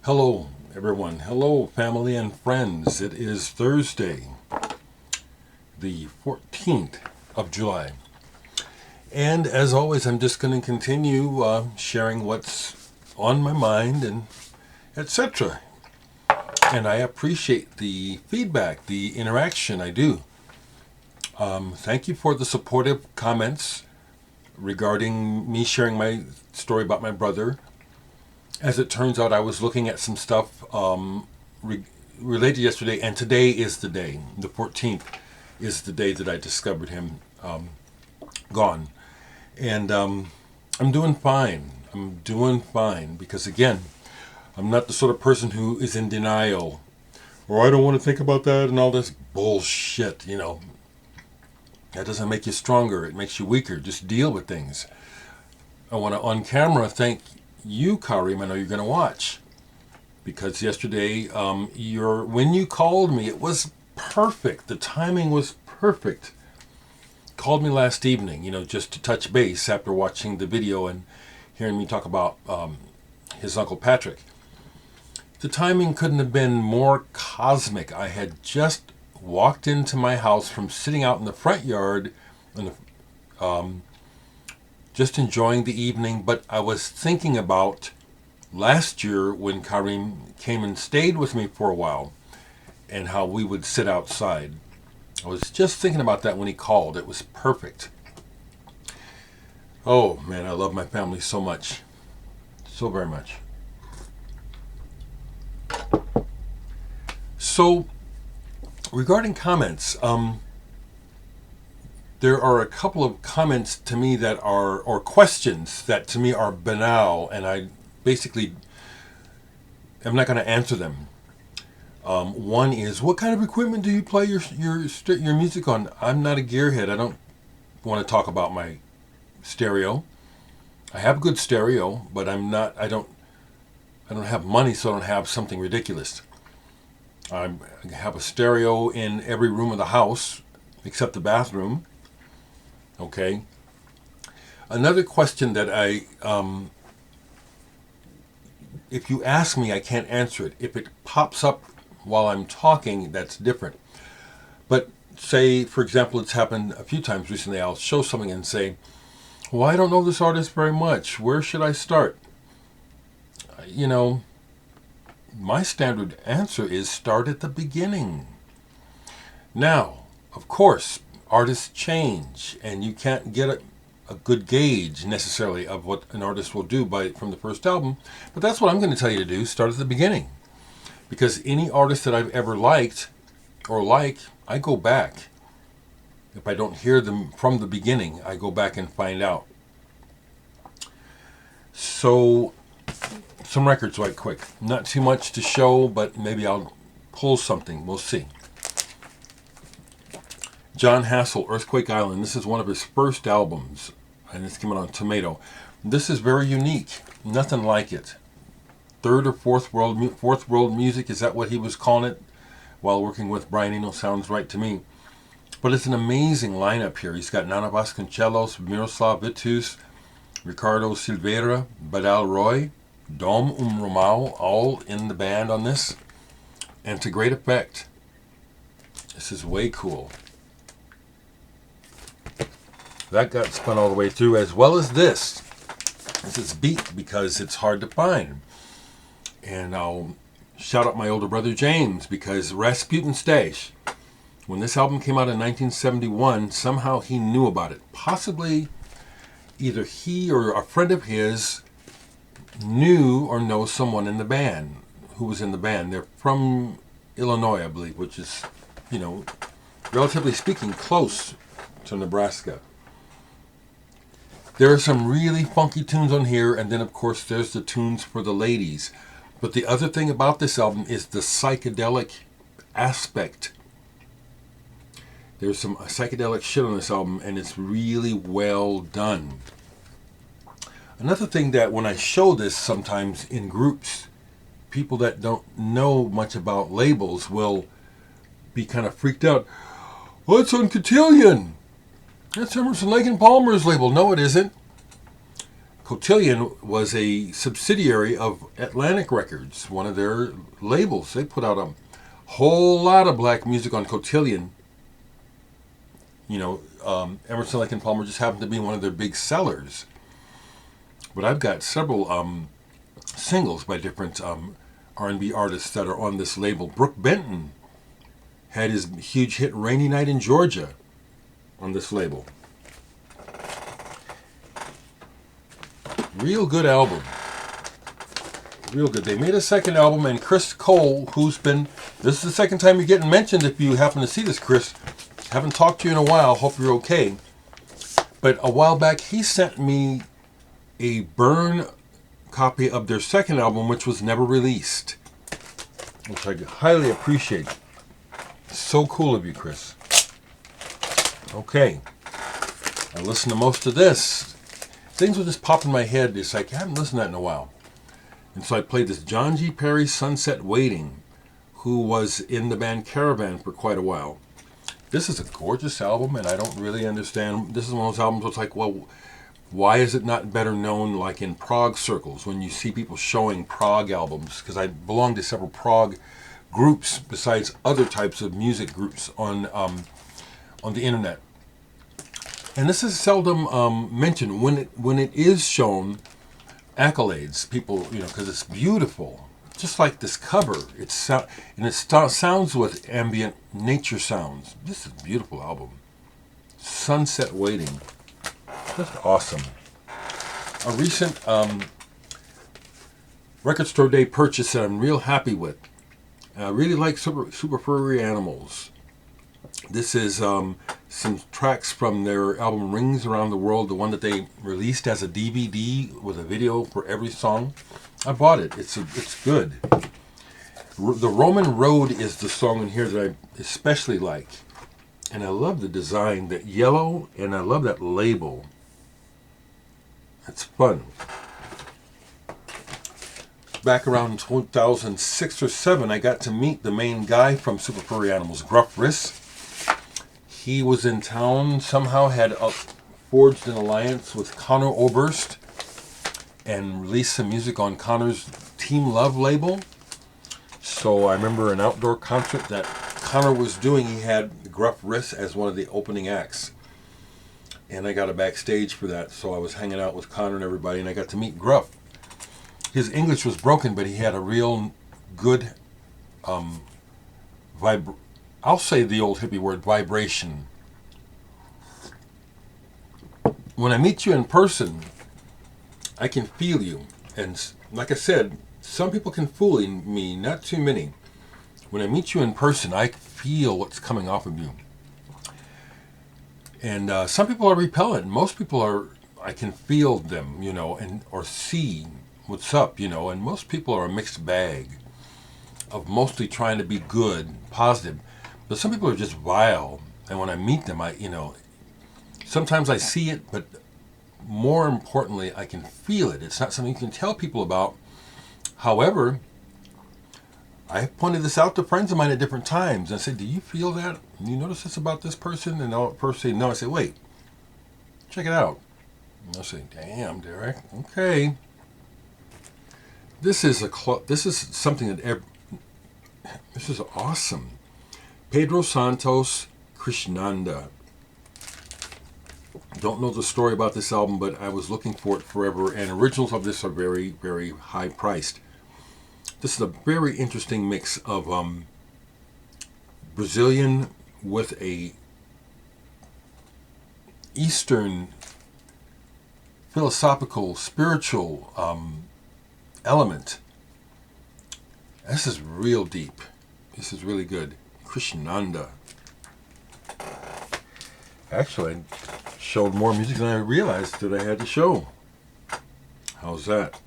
Hello, everyone. Hello, family and friends. It is Thursday, the 14th of July. And as always, I'm just going to continue sharing what's on my mind and etc. And I appreciate the feedback, the interaction. I do. Thank you for the supportive comments regarding me sharing my story about my brother. As it turns out, I was looking at some stuff related yesterday, and today is the day. The 14th is the day that I discovered him gone. And I'm doing fine. I'm doing fine because, again, I'm not the sort of person who is in denial or I don't want to think about that and all this bullshit, That doesn't make you stronger. It makes you weaker. Just deal with things. I want to, on camera, thank you, Karim. I know you're going to watch. Because yesterday, when you called me, it was perfect. The timing was perfect. Called me last evening, just to touch base after watching the video and hearing me talk about his Uncle Patrick. The timing couldn't have been more cosmic. I had just walked into my house from sitting out in the front yard just enjoying the evening, but I was thinking about last year when Karim came and stayed with me for a while and how we would sit outside. I was just thinking about that when he called. It was perfect. Oh man, I love my family so much. So very much. So, regarding comments, there are a couple of comments to me that are, or questions that to me are banal, and I basically am not going to answer them. One is, what kind of equipment do you play your music on? I'm not a gearhead. I don't want to talk about my stereo. I have good stereo, but I don't have money, so I don't have something ridiculous. I have a stereo in every room of the house, except the bathroom. Okay. Another question that if you ask me, I can't answer it. If it pops up while I'm talking, that's different. But say, for example, it's happened a few times recently. I'll show something and say, well, I don't know this artist very much. Where should I start? My standard answer is start at the beginning. Now, of course, artists change, and you can't get a good gauge necessarily of what an artist will do from the first album, but that's what I'm going to tell you to do. Start at the beginning. Because any artist that I've ever liked or I go back. If I don't hear them from the beginning, I go back and find out. So, some records right quick. Not too much to show, but maybe I'll pull something. We'll see. John Hassell, Earthquake Island. This is one of his first albums, and it's coming on Tomato. This is very unique. Nothing like it. Third or fourth world music, is that what he was calling it while working with Brian Eno? Sounds right to me. But it's an amazing lineup here. He's got Nana Vasconcelos, Miroslav Vitus, Ricardo Silveira, Badal Roy, Dom Romao, all in the band on this, and to great effect. This is way cool. That got spun all the way through, as well as this. This is beat because it's hard to find. And I'll shout out my older brother James, because Rasputin Stash, when this album came out in 1971, somehow he knew about it. Possibly either he or a friend of his knew or knows someone in the band who was in the band. They're from Illinois, I believe, which is, relatively speaking, close to Nebraska. There are some really funky tunes on here, and then, of course, there's the tunes for the ladies. But the other thing about this album is the psychedelic aspect. There's some psychedelic shit on this album, and it's really well done. Another thing that when I show this sometimes in groups, people that don't know much about labels will be kind of freaked out. Oh, it's on Cotillion. That's Emerson, Lake and Palmer's label. No, it isn't. Cotillion was a subsidiary of Atlantic Records, one of their labels. They put out a whole lot of black music on Cotillion. You know, Emerson, Lake and Palmer just happened to be one of their big sellers. But I've got several singles by different R&B artists that are on this label. Brooke Benton had his huge hit Rainy Night in Georgia on this label. Real good album. Real good. They made a second album, and Chris Cole, who's been... This is the second time you're getting mentioned if you happen to see this, Chris. Haven't talked to you in a while. Hope you're okay. But a while back, he sent me a burn copy of their second album, which was never released, which I highly appreciate. So cool of you, Chris. Okay. I listened to most of this. Things would just pop in my head. It's like, I haven't listened to that in a while. And so I played this John G. Perry, Sunset Waiting, who was in the band Caravan for quite a while. This is a gorgeous album, and I don't really understand. This is one of those albums where it's like, well, why is it not better known like in prog circles when you see people showing prog albums? Because I belong to several prog groups besides other types of music groups on the internet. And this is seldom mentioned. When it is shown, accolades, people, you know, because it's beautiful. Just like this cover, it sounds with ambient nature sounds. This is a beautiful album. Sunset Waiting. Just awesome. A recent Record Store Day purchase that I'm real happy with. I really like Super Furry Animals. This is some tracks from their album Rings Around the World, the one that they released as a DVD with a video for every song. I bought it. It's good. The Roman Road is the song in here that I especially like. And I love the design, that yellow, and I love that label. It's fun. Back around 2006 or 7, I got to meet the main guy from Super Furry Animals, Gruff Rhys. He was in town, somehow had forged an alliance with Conor Oberst and released some music on Conor's Team Love label. So I remember an outdoor concert that Conor was doing. He had Gruff Rhys as one of the opening acts. And I got a backstage for that, so I was hanging out with Conor and everybody, and I got to meet Gruff. His English was broken, but he had a real good, I'll say the old hippie word, vibration. When I meet you in person, I can feel you. And like I said, some people can fool me, not too many. When I meet you in person, I feel what's coming off of you. And some people are repellent. Most people are, I can feel them, you know, or see what's up, you know. And most people are a mixed bag of mostly trying to be good, positive. But some people are just vile. And when I meet them, sometimes I see it, but more importantly, I can feel it. It's not something you can tell people about. However, I pointed this out to friends of mine at different times. And I said, do you feel that? You notice this about this person? And the person say no. I say, wait, check it out. And they'll say, damn, Dereck, okay. This is something that this is awesome. Pedro Santos, Krishnanda. Don't know the story about this album, but I was looking for it forever, and originals of this are very, very high priced. This is a very interesting mix of Brazilian with a Eastern philosophical, spiritual element. This is real deep. This is really good. Krishnanda. Actually, I showed more music than I realized that I had to show. How's that?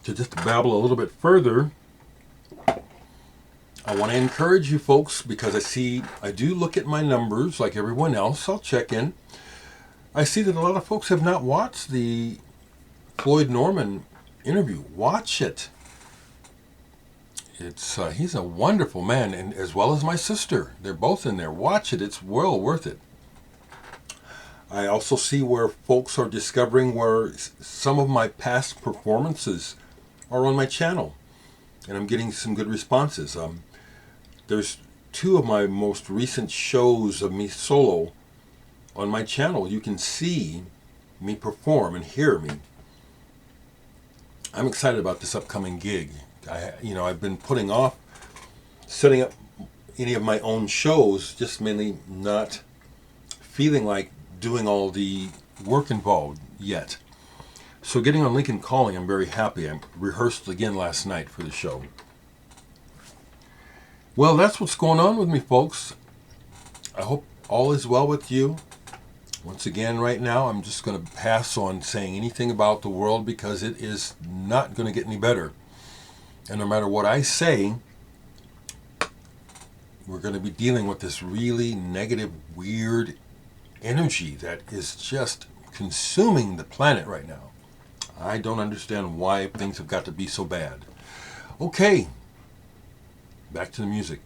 To just babble a little bit further, I want to encourage you folks, because I do look at my numbers like everyone else. I'll check in. I see that a lot of folks have not watched the Floyd Norman interview. Watch it. He's a wonderful man, and as well as my sister. They're both in there. Watch it. It's well worth it. I also see where folks are discovering where some of my past performances are on my channel, and I'm getting some good responses. There's 2 of my most recent shows of me solo on my channel. You can see me perform and hear me. I'm excited about this upcoming gig. I've been putting off setting up any of my own shows, just mainly not feeling like doing all the work involved yet. So getting on Lincoln Calling, I'm very happy. I rehearsed again last night for the show. Well, that's what's going on with me, folks. I hope all is well with you. Once again, right now, I'm just going to pass on saying anything about the world because it is not going to get any better. And no matter what I say, we're going to be dealing with this really negative, weird energy that is just consuming the planet right now. I don't understand why things have got to be so bad. Okay, back to the music.